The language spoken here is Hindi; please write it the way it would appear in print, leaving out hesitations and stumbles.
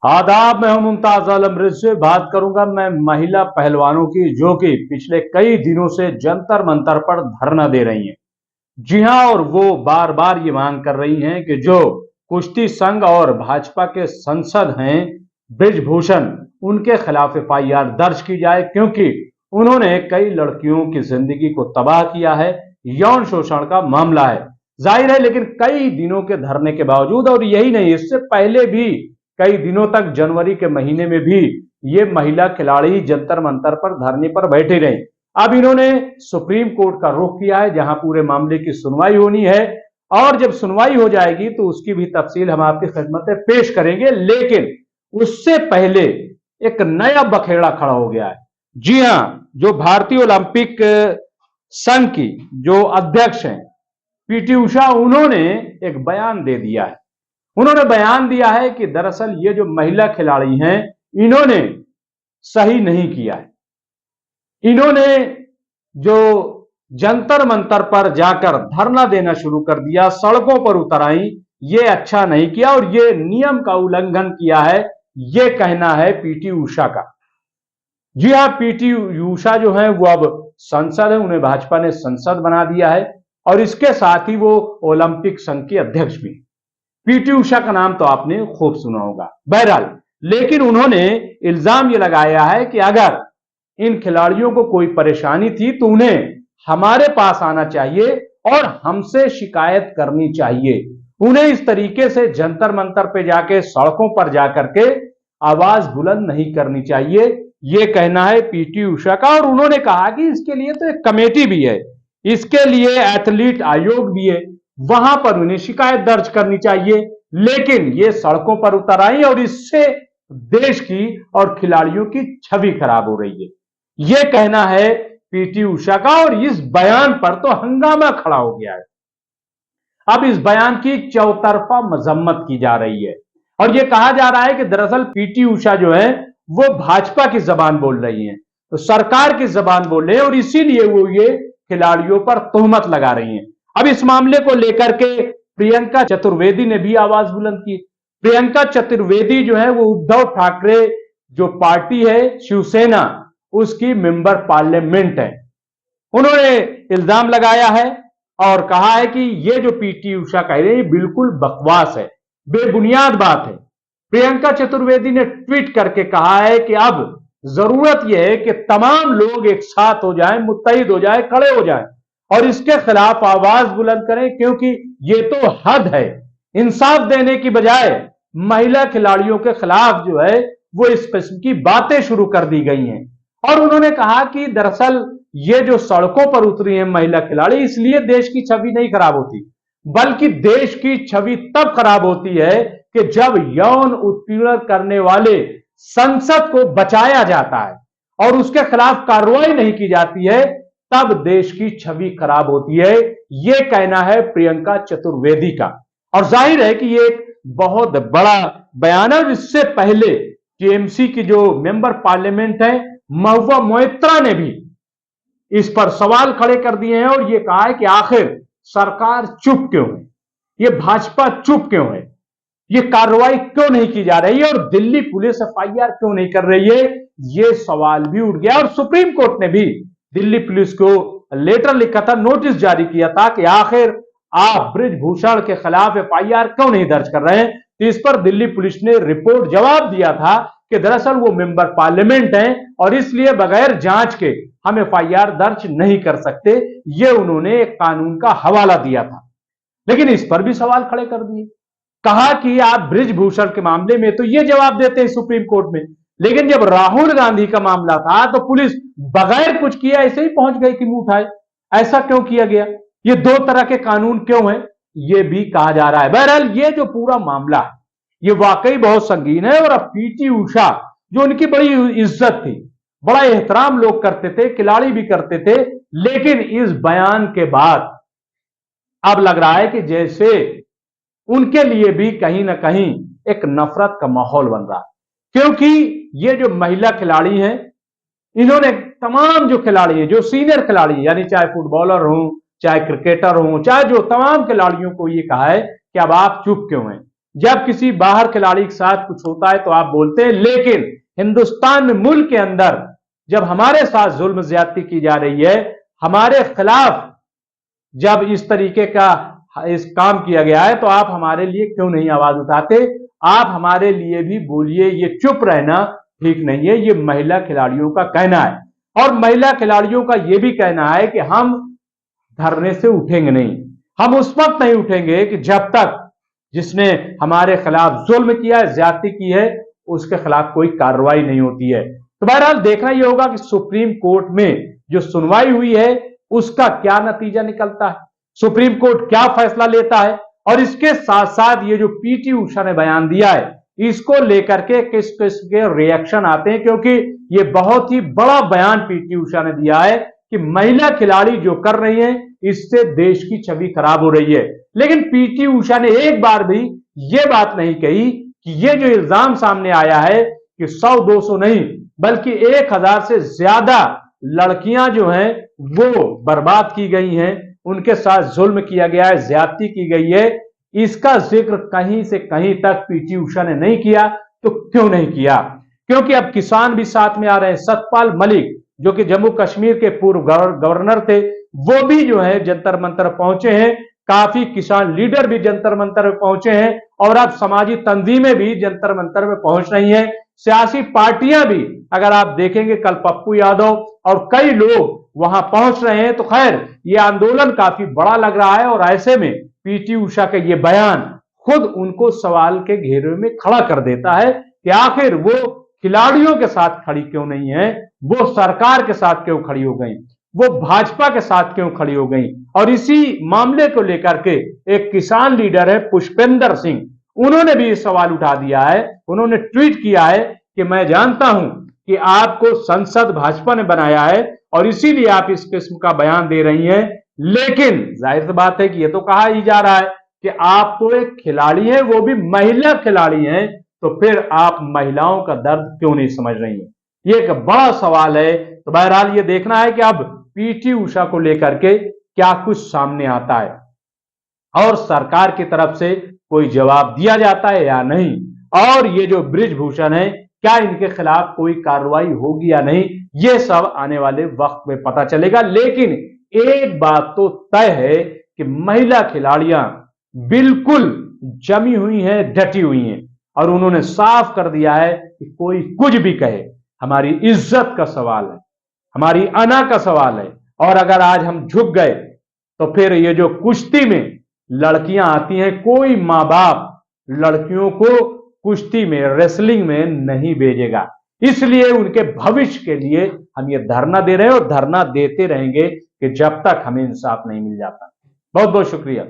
आदाब, मैं हूं मुमताज आलम रिज से बात करूंगा मैं महिला पहलवानों की, जो कि पिछले कई दिनों से जंतर मंतर पर धरना दे रही हैं। जी हां, और वो बार बार ये मांग कर रही हैं कि जो कुश्ती संघ और भाजपा के सांसद हैं ब्रिजभूषण, उनके खिलाफ एफआईआर दर्ज की जाए, क्योंकि उन्होंने कई लड़कियों की जिंदगी को तबाह किया है। यौन शोषण का मामला है, जाहिर है, लेकिन कई दिनों के धरने के बावजूद, और यही नहीं, इससे पहले भी कई दिनों तक जनवरी के महीने में भी ये महिला खिलाड़ी जंतर मंतर पर धरने पर बैठे रहे। अब इन्होंने सुप्रीम कोर्ट का रुख किया है, जहां पूरे मामले की सुनवाई होनी है, और जब सुनवाई हो जाएगी तो उसकी भी तफसील हम आपकी खिदमत में पेश करेंगे। लेकिन उससे पहले एक नया बखेड़ा खड़ा हो गया है। जी हां, जो भारतीय ओलंपिक संघ की जो अध्यक्ष हैं पीटी उषा, उन्होंने एक बयान दे दिया है। उन्होंने बयान दिया है कि दरअसल ये जो महिला खिलाड़ी हैं, इन्होंने सही नहीं किया है। इन्होंने जो जंतर मंतर पर जाकर धरना देना शुरू कर दिया, सड़कों पर उतर आई, ये अच्छा नहीं किया और ये नियम का उल्लंघन किया है, ये कहना है पीटी उषा का। जी हां, पीटी उषा जो है वो अब सांसद है, उन्हें भाजपा ने संसद बना दिया है, और इसके साथ ही वो ओलंपिक संघ की अध्यक्ष भी। पीटी उषा का नाम तो आपने खूब सुना होगा। बहरहाल, लेकिन उन्होंने इल्जाम ये लगाया है कि अगर इन खिलाड़ियों को कोई परेशानी थी तो उन्हें हमारे पास आना चाहिए और हमसे शिकायत करनी चाहिए। उन्हें इस तरीके से जंतर मंतर पे जाके, सड़कों पर जाकर के आवाज बुलंद नहीं करनी चाहिए, ये कहना है पीटी उषा का। और उन्होंने कहा कि इसके लिए तो एक कमेटी भी है, इसके लिए एथलीट आयोग भी है, वहां पर उन्हें शिकायत दर्ज करनी चाहिए। लेकिन ये सड़कों पर उतर आई और इससे देश की और खिलाड़ियों की छवि खराब हो रही है, ये कहना है पीटी उषा का। और इस बयान पर तो हंगामा खड़ा हो गया है। अब इस बयान की चौतरफा मजम्मत की जा रही है, और यह कहा जा रहा है कि दरअसल पीटी उषा जो है वो भाजपा की जबान बोल रही है, तो सरकार की जबान बोल रहे हैं, और इसीलिए वो ये खिलाड़ियों पर तोहमत लगा रही हैं। अब इस मामले को लेकर के प्रियंका चतुर्वेदी ने भी आवाज बुलंद की। प्रियंका चतुर्वेदी जो है वो उद्धव ठाकरे जो पार्टी है शिवसेना, उसकी मेंबर पार्लियामेंट है। उन्होंने इल्जाम लगाया है और कहा है कि ये जो पीटी उषा कह रही है बिल्कुल बकवास है, बेबुनियाद बात है। प्रियंका चतुर्वेदी ने ट्वीट करके कहा है कि अब जरूरत यह है कि तमाम लोग एक साथ हो जाएं, मुत्तहिद हो जाएं, खड़े हो जाएं और इसके खिलाफ आवाज बुलंद करें, क्योंकि ये तो हद है। इंसाफ देने की बजाय महिला खिलाड़ियों के खिलाफ जो है वो इस किस्म की बातें शुरू कर दी गई हैं। और उन्होंने कहा कि दरअसल ये जो सड़कों पर उतरी हैं महिला खिलाड़ी, इसलिए देश की छवि नहीं खराब होती, बल्कि देश की छवि तब खराब होती है कि जब यौन उत्पीड़न करने वाले संसद को बचाया जाता है और उसके खिलाफ कार्रवाई नहीं की जाती है, तब देश की छवि खराब होती है, यह कहना है प्रियंका चतुर्वेदी का। और जाहिर है कि यह एक बहुत बड़ा बयान है। इससे पहले टीएमसी की जो मेंबर पार्लियामेंट है महुआ मोइत्रा ने भी इस पर सवाल खड़े कर दिए हैं और यह कहा है कि आखिर सरकार चुप क्यों है, यह भाजपा चुप क्यों है, ये कार्रवाई क्यों नहीं की जा रही है, और दिल्ली पुलिस एफआईआर क्यों नहीं कर रही है, ये सवाल भी उठ गया। और सुप्रीम कोर्ट ने भी दिल्ली पुलिस को लेटर लिखा था, नोटिस जारी किया था कि आखिर आप ब्रिजभूषण के खिलाफ एफआईआर क्यों नहीं दर्ज कर रहे हैं। तो इस पर दिल्ली पुलिस ने रिपोर्ट जवाब दिया था कि दरअसल वो मेंबर पार्लियामेंट हैं और इसलिए बगैर जांच के हम एफआईआर दर्ज नहीं कर सकते, ये उन्होंने एक कानून का हवाला दिया था। लेकिन इस पर भी सवाल खड़े कर दिए, कहा कि आप ब्रिजभूषण के मामले में तो ये जवाब देते हैं सुप्रीम कोर्ट में, लेकिन जब राहुल गांधी का मामला था तो पुलिस बगैर कुछ किया ऐसे ही पहुंच गई कि मुंह उठाए। ऐसा क्यों किया गया, ये दो तरह के कानून क्यों हैं, ये भी कहा जा रहा है। बहरहाल, ये जो पूरा मामला है ये वाकई बहुत संगीन है। और अब पीटी उषा, जो उनकी बड़ी इज्जत थी, बड़ा एहतराम लोग करते थे, खिलाड़ी भी करते थे, लेकिन इस बयान के बाद अब लग रहा है कि जैसे उनके लिए भी कहीं ना कहीं एक नफरत का माहौल बन रहा है, क्योंकि ये जो महिला खिलाड़ी हैं, इन्होंने तमाम जो खिलाड़ी हैं, जो सीनियर खिलाड़ी यानी चाहे फुटबॉलर हो, चाहे क्रिकेटर हो, चाहे जो तमाम खिलाड़ियों को ये कहा है कि अब आप चुप क्यों हैं, जब किसी बाहर खिलाड़ी के साथ कुछ होता है तो आप बोलते हैं, लेकिन हिंदुस्तान में, मुल्क के अंदर जब हमारे साथ जुल्म ज्यादती की जा रही है, हमारे खिलाफ जब इस तरीके का इस काम किया गया है, तो आप हमारे लिए क्यों नहीं आवाज उठाते? आप हमारे लिए भी बोलिए। ये चुप रहना ठीक नहीं है, ये महिला खिलाड़ियों का कहना है। और महिला खिलाड़ियों का यह भी कहना है कि हम धरने से उठेंगे नहीं, हम उस वक्त नहीं उठेंगे कि जब तक जिसने हमारे खिलाफ जुल्म किया है, ज्यादती की है, उसके खिलाफ कोई कार्रवाई नहीं होती है। तो बहरहाल देखना यह होगा कि सुप्रीम कोर्ट में जो सुनवाई हुई है उसका क्या नतीजा निकलता है, सुप्रीम कोर्ट क्या फैसला लेता है। और इसके साथ साथ ये जो पीटी उषा ने बयान दिया है, इसको लेकर के किस किस के रिएक्शन आते हैं, क्योंकि ये बहुत ही बड़ा बयान पीटी उषा ने दिया है कि महिला खिलाड़ी जो कर रही हैं इससे देश की छवि खराब हो रही है। लेकिन पीटी उषा ने एक बार भी ये बात नहीं कही कि ये जो इल्जाम सामने आया है कि 100-200 नहीं बल्कि 1000 से ज्यादा लड़कियां जो हैं वो बर्बाद की गई हैं, उनके साथ जुल्म किया गया है, ज्यादती की गई है, इसका जिक्र कहीं से कहीं तक पीटी उषा ने नहीं किया। तो क्यों नहीं किया? क्योंकि अब किसान भी साथ में आ रहे हैं। सतपाल मलिक जो कि जम्मू कश्मीर के पूर्व गवर्नर थे, वो भी जो है जंतर मंतर पहुंचे हैं। काफी किसान लीडर भी जंतर मंतर में पहुंचे हैं और अब समाजी तंजीमें भी जंतर मंतर में पहुंच रही हैं। सियासी पार्टियां भी, अगर आप देखेंगे, कल पप्पू यादव और कई लोग वहां पहुंच रहे हैं। तो खैर, ये आंदोलन काफी बड़ा लग रहा है और ऐसे में पीटी उषा का ये बयान खुद उनको सवाल के घेरे में खड़ा कर देता है कि आखिर वो खिलाड़ियों के साथ खड़ी क्यों नहीं है, वो सरकार के साथ क्यों खड़ी हो गई, वो भाजपा के साथ क्यों खड़ी हो गई। और इसी मामले को लेकर के एक किसान लीडर है पुष्पेंद्र सिंह, उन्होंने भी सवाल उठा दिया है। उन्होंने ट्वीट किया है कि मैं जानता हूं कि आपको संसद भाजपा ने बनाया है और इसीलिए आप इस किस्म का बयान दे रही हैं, लेकिन जाहिर सी बात है कि यह तो कहा ही जा रहा है कि आप तो एक खिलाड़ी हैं, वो भी महिला खिलाड़ी हैं, तो फिर आप महिलाओं का दर्द क्यों नहीं समझ रही हैं? ये एक बड़ा सवाल है। तो बहरहाल ये देखना है कि अब पीटी उषा को लेकर के क्या कुछ सामने आता है और सरकार की तरफ से कोई जवाब दिया जाता है या नहीं, और ये जो बृजभूषण है क्या इनके खिलाफ कोई कार्रवाई होगी या नहीं, ये सब आने वाले वक्त में पता चलेगा। लेकिन एक बात तो तय है कि महिला खिलाड़ियां बिल्कुल जमी हुई हैं, डटी हुई हैं और उन्होंने साफ कर दिया है कि कोई कुछ भी कहे, हमारी इज्जत का सवाल है, हमारी अना का सवाल है। और अगर आज हम झुक गए तो फिर ये जो कुश्ती में लड़कियां आती हैं, कोई मां बाप लड़कियों को कुश्ती में, रेसलिंग में नहीं भेजेगा। इसलिए उनके भविष्य के लिए हम ये धरना दे रहे हैं और धरना देते रहेंगे कि जब तक हमें इंसाफ नहीं मिल जाता। बहुत बहुत शुक्रिया।